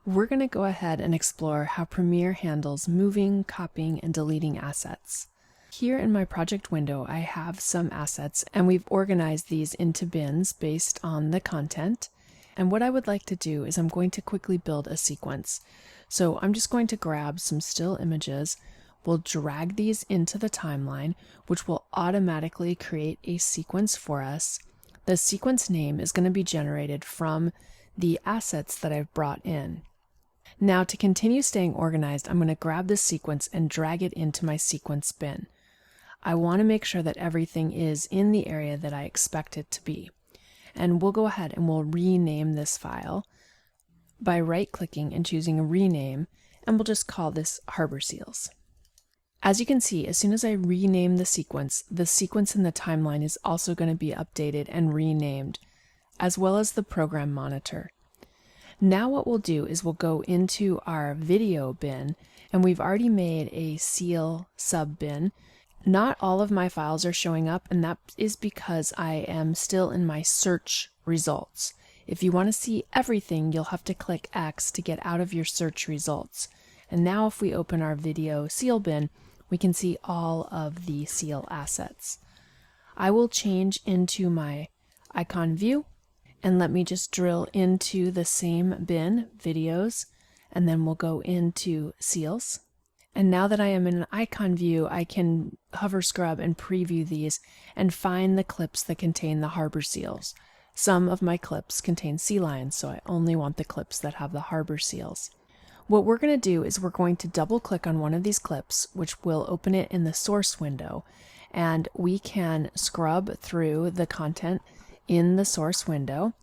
we're going to go ahead and explore how Premiere handles moving, copying, and deleting assets. Here in my project window, I have some assets, and we've organized these into bins based on the content. And what I would like to do is I'm going to quickly build a sequence. So I'm just going to grab some still images. We'll drag these into the timeline, which will automatically create a sequence for us. The sequence name is going to be generated from the assets that I've brought in. Now, to continue staying organized, I'm going to grab this sequence and drag it into my sequence bin. I want to make sure that everything is in the area that I expect it to be. And we'll go ahead and we'll rename this file by right-clicking and choosing Rename, and we'll just call this Harbor Seals. As you can see, as soon as I rename the sequence in the timeline is also going to be updated and renamed, as well as the program monitor. Now what we'll do is we'll go into our video bin, and we've already made a seal sub bin. Not all of my files are showing up, and that is because I am still in my search results. If you want to see everything, you'll have to click X to get out of your search results. And now if we open our video seal bin, we can see all of the seal assets. I will change into my icon view, and let me just drill into the same bin, videos, and then we'll go into seals. And now that I am in an icon view, I can hover scrub and preview these and find the clips that contain the harbor seals. Some of my clips contain sea lions, so I only want the clips that have the harbor seals. What we're going to do is we're going to double click on one of these clips, which will open it in the source window, and we can scrub through the content in the source window.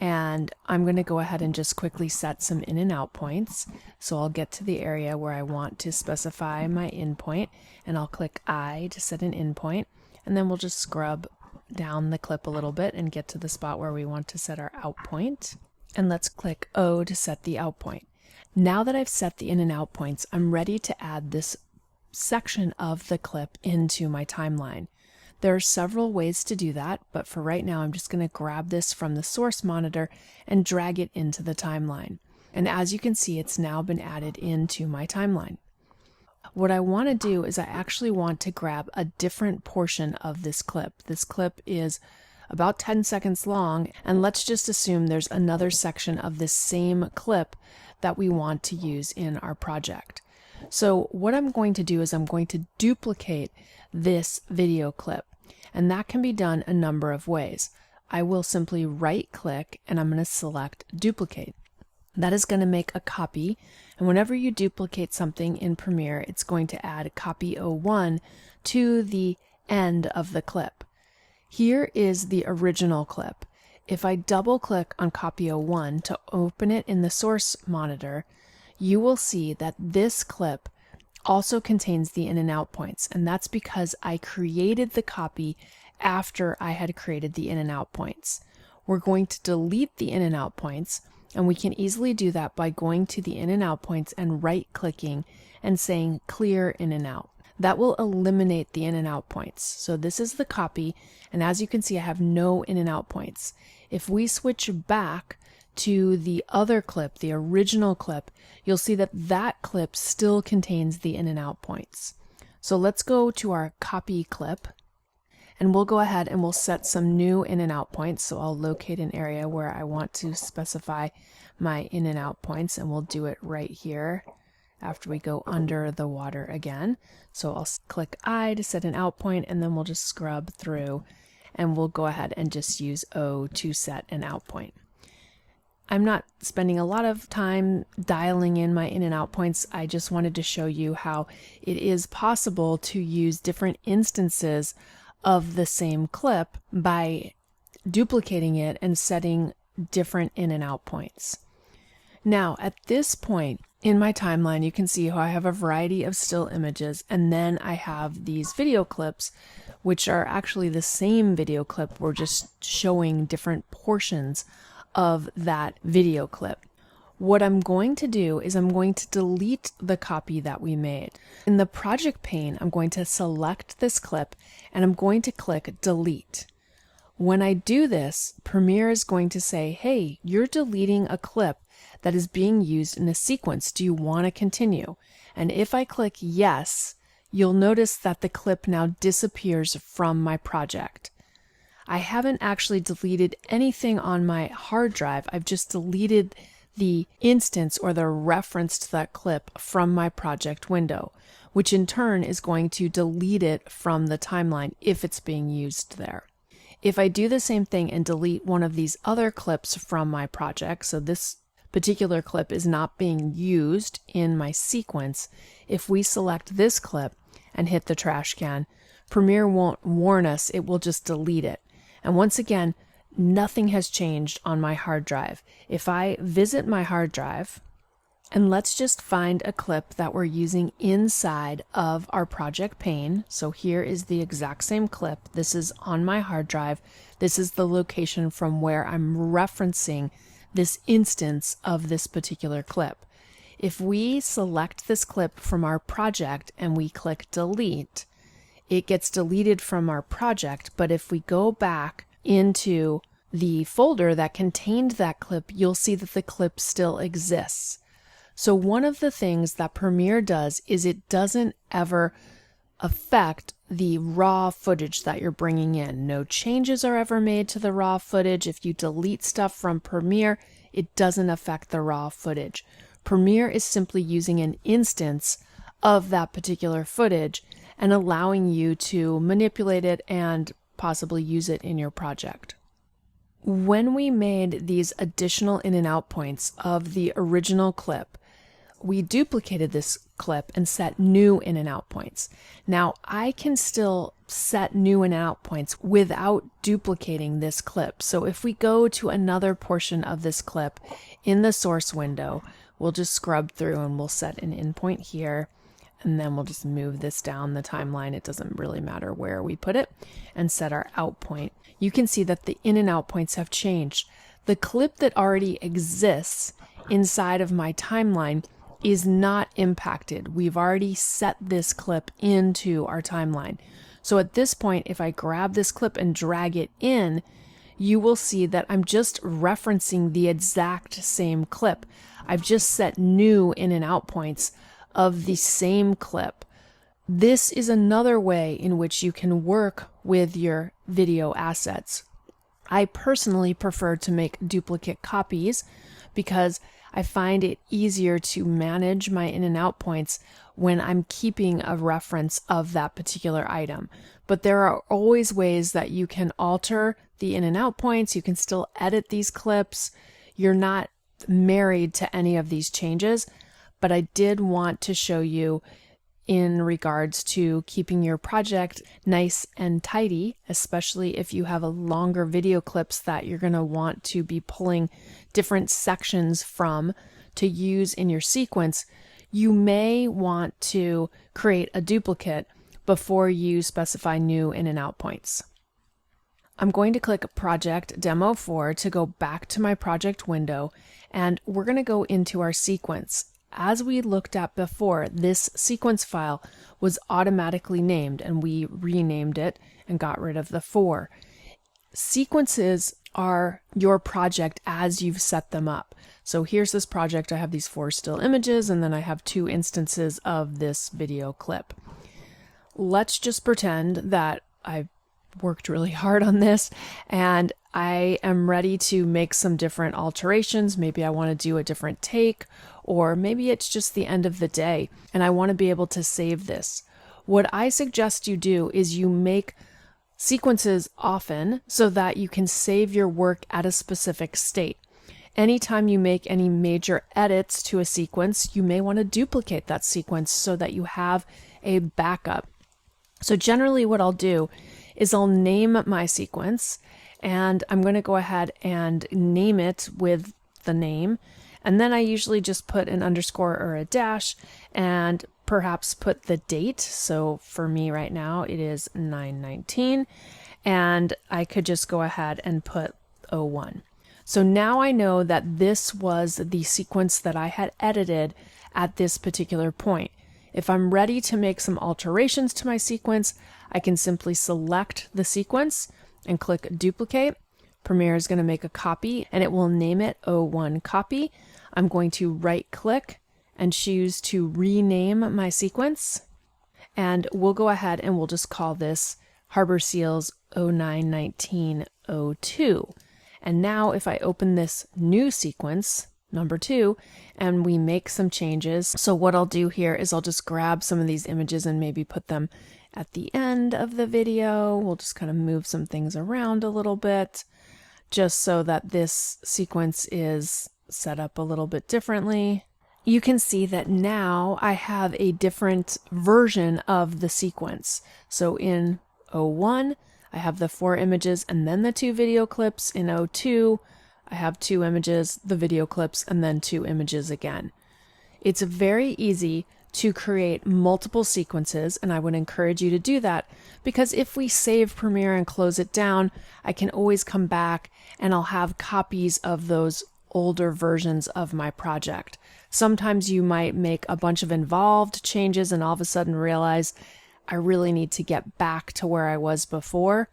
And I'm going to go ahead and just quickly set some in and out points. So I'll get to the area where I want to specify my in point, and I'll click I to set an in point, and then we'll just scrub down the clip a little bit and get to the spot where we want to set our out point. And let's click O to set the out point. Now that I've set the in and out points, I'm ready to add this section of the clip into my timeline. There are several ways to do that, but for right now I'm just going to grab this from the source monitor and drag it into the timeline. And as you can see, it's now been added into my timeline. What I want to do is I actually want to grab a different portion of this clip. This clip is about 10 seconds long, and let's just assume there's another section of this same clip that we want to use in our project. So what I'm going to do is I'm going to duplicate this video clip, and that can be done a number of ways. I will simply right click and I'm going to select duplicate. That is going to make a copy, and whenever you duplicate something in Premiere, it's going to add copy 01 to the end of the clip. Here is the original clip. If I double click on copy 01 to open it in the source monitor, you will see that this clip also contains the in and out points, and that's because I created the copy after I had created the in and out points. We're going to delete the in and out points, and we can easily do that by going to the in and out points and right clicking and saying clear in and out. That will eliminate the in and out points. So this is the copy, and as you can see, I have no in and out points. If we switch back to the other clip, the original clip, you'll see that that clip still contains the in and out points. So let's go to our copy clip, and we'll go ahead and we'll set some new in and out points. So I'll locate an area where I want to specify my in and out points, and we'll do it right here after we go under the water again. So I'll click I to set an out point, and then we'll just scrub through, and we'll go ahead and just use O to set an out point. I'm not spending a lot of time dialing in my in and out points. I just wanted to show you how it is possible to use different instances of the same clip by duplicating it and setting different in and out points. Now, at this point in my timeline, you can see how I have a variety of still images, and then I have these video clips, which are actually the same video clip. We're just showing different portions of that video clip. What I'm going to do is I'm going to delete the copy that we made. In the project pane, I'm going to select this clip and I'm going to click delete. When I do this, Premiere is going to say, hey, you're deleting a clip that is being used in a sequence. Do you want to continue? And if I click yes, you'll notice that the clip now disappears from my project. I haven't actually deleted anything on my hard drive. I've just deleted the instance or the reference to that clip from my project window, which in turn is going to delete it from the timeline if it's being used there. If I do the same thing and delete one of these other clips from my project, so this particular clip is not being used in my sequence, if we select this clip and hit the trash can, Premiere won't warn us, it will just delete it. And once again, nothing has changed on my hard drive. If I visit my hard drive, and let's just find a clip that we're using inside of our project pane. So here is the exact same clip. This is on my hard drive. This is the location from where I'm referencing this instance of this particular clip. If we select this clip from our project and we click delete, it gets deleted from our project. But if we go back into the folder that contained that clip, you'll see that the clip still exists. So one of the things that Premiere does is it doesn't ever affect the raw footage that you're bringing in. No changes are ever made to the raw footage. If you delete stuff from Premiere, it doesn't affect the raw footage. Premiere is simply using an instance of that particular footage and allowing you to manipulate it and possibly use it in your project. When we made these additional in and out points of the original clip, we duplicated this clip and set new in and out points. Now I can still set new in and out points without duplicating this clip. So if we go to another portion of this clip in the source window, we'll just scrub through and we'll set an in point here. And then we'll just move this down the timeline. It doesn't really matter where we put it, and set our out point. You can see that the in and out points have changed. The clip that already exists inside of my timeline is not impacted. We've already set this clip into our timeline. So at this point, if I grab this clip and drag it in, you will see that I'm just referencing the exact same clip. I've just set new in and out points of the same clip. This is another way in which you can work with your video assets. I personally prefer to make duplicate copies because I find it easier to manage my in and out points when I'm keeping a reference of that particular item. But there are always ways that you can alter the in and out points. You can still edit these clips. You're not married to any of these changes. But I did want to show you in regards to keeping your project nice and tidy, especially if you have a longer video clips that you're going to want to be pulling different sections from to use in your sequence. You may want to create a duplicate before you specify new in and out points. I'm going to click Project Demo 4 to go back to my project window, and we're going to go into our sequence. As we looked at before, this sequence file was automatically named, and we renamed it and got rid of the 4. Sequences are your project as you've set them up. So here's this project. I have these 4 still images, and then I have 2 instances of this video clip. Let's just pretend that I worked really hard on this and I am ready to make some different alterations. Maybe I want to do a different take, or maybe it's just the end of the day and I want to be able to save this. What I suggest you do is you make sequences often so that you can save your work at a specific state. Anytime you make any major edits to a sequence, you may want to duplicate that sequence so that you have a backup. So generally what I'll do is I'll name my sequence, and I'm going to go ahead and name it with the name. And then I usually just put an underscore or a dash and perhaps put the date. So for me right now, it is 9/19, and I could just go ahead and put 01. So now I know that this was the sequence that I had edited at this particular point. If I'm ready to make some alterations to my sequence, I can simply select the sequence and click duplicate. Premiere is going to make a copy and it will name it 01 copy. I'm going to right click and choose to rename my sequence. And we'll go ahead and we'll just call this Harbor Seals 091902. And now if I open this new sequence, number 2, and we make some changes. So what I'll do here is I'll just grab some of these images and maybe put them at the end of the video. We'll just kind of move some things around a little bit, just so that this sequence is set up a little bit differently. You can see that now I have a different version of the sequence. So in 01, I have the 4 images and then the 2 video clips. In 02, I have 2 images, the video clips, and then 2 images again. It's very easy to create multiple sequences, and I would encourage you to do that, because if we save Premiere and close it down, I can always come back and I'll have copies of those older versions of my project. Sometimes you might make a bunch of involved changes and all of a sudden realize I really need to get back to where I was before.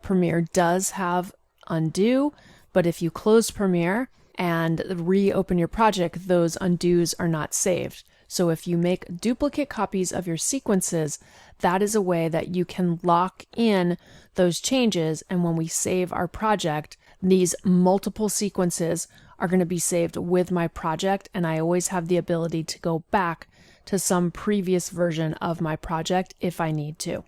Premiere does have undo, but if you close Premiere and reopen your project, those undos are not saved. So if you make duplicate copies of your sequences, that is a way that you can lock in those changes. And when we save our project, these multiple sequences are going to be saved with my project. And I always have the ability to go back to some previous version of my project if I need to.